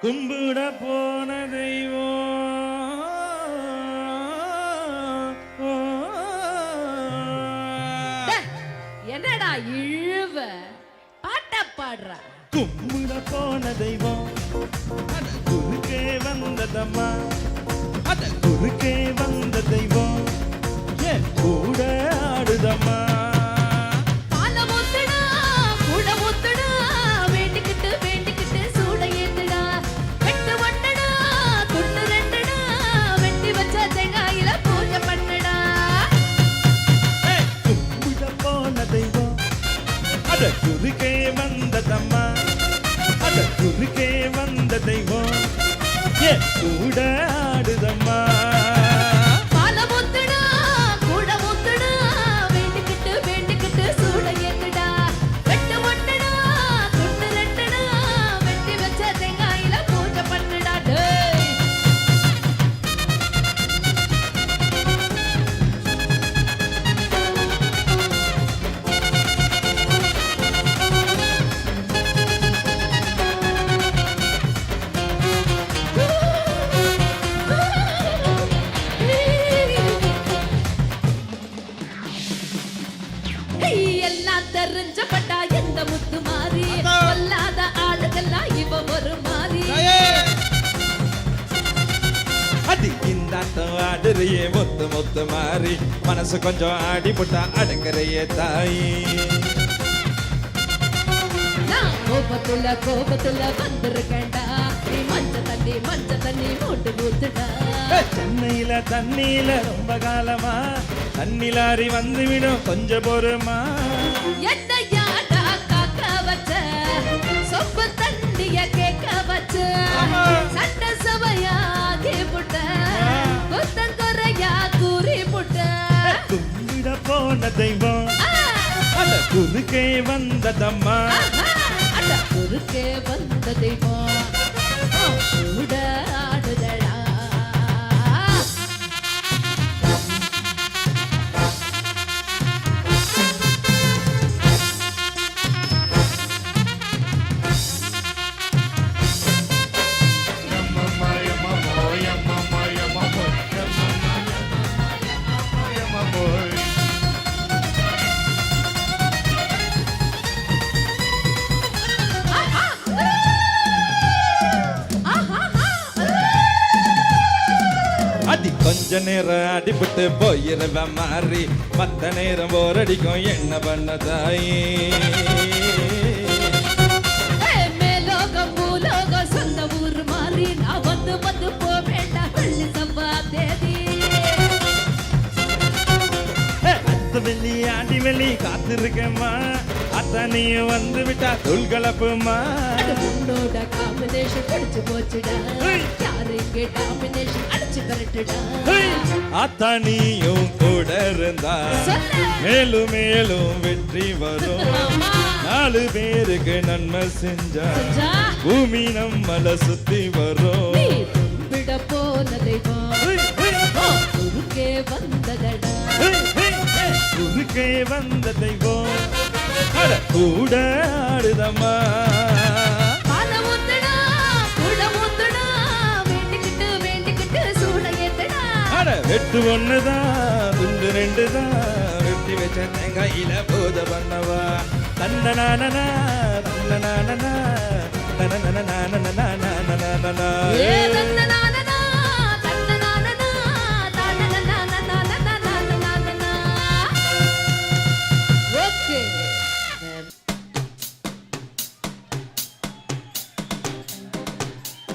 கும்பிட போன தெய்வம் என்னடா இழுவ பாட்ட பாடுற கும்பிட போன தெய்வம் அத குறுக்கே வந்ததம்மா அத குறுக்கே வந்த தெய்வம் என் கூட ஆடுதம்மா அத குறுக்கே வந்ததம்மா அத குறுக்கே வந்த தெய்வம் என் கூட ஆடுதம்மா தெரிஞ்சப்பட்டா எந்த முத்து மாறி கொல்லாத ஆளுகெல்லாம் இவ ஒரு மாறி அடி இந்தாட்டம் ஆடுறியே முத்து முத்து மாறி மனசு கொஞ்சம் ஆடி புட்டா அடங்குறையே தாயி நான் கோபத்துல வந்திருக்கேன்டா நீ மஞ்ச தண்ணி மூட்டு ஊத்துடா சென்னையில தண்ணியில ரொம்ப காலமா தண்ணி லாரி வந்துவிடும் கொஞ்சம் பொறுமா என்னையாடா காக்க வச்ச சொப்பு தண்ணிய கேட்க வச்ச சட்ட சபையாகி புட்ட குத்தங்குறையா கூறி புட்ட கும்பிட போன தெய்வம் அத குறுக்கே வந்ததம்மா அட குறுக்கே வந்த தெய்வம் கூட ஆடுதடா அடி கொஞ்ச நேரம் அடிபட்டு போயிருவ மாறி மத்த நேரம் போரடிக்கும் என்ன பண்ண தாயி மேலோகம் பூலோகம் சொந்த ஊர் மாறி நான் வந்து போவேண்டா வெள்ளி சம்பா தேதி அத்த வெள்ளி ஆண்டி வெள்ளி காத்திருக்கேம்மா அத்தனையும் வந்து விட்டா தொல்கலப்புமா உன்னோட காம்பினேஷன் படிச்சு போச்சுடா யாருக்கு டாமினேஷன் அடிச்சு பரட்டுடா அத்தனையும் கூட இருந்தா மேலும் மேலும் வெற்றி வரும் 4 பேருக்கு நன்மை செஞ்சா பூமி நம்மள சுத்தி வரும் விட போன தெய்வம் குறுக்கே வந்ததடா குறுக்கே வந்த தெய்வம் அட கூட ஆடுதம்மா வெட்டு ஒண்ணுதான் துண்டு 2 தான் வெட்டி வச்ச தேங்காயில போத பண்ணவா தன்னனானனா தன்னனானனா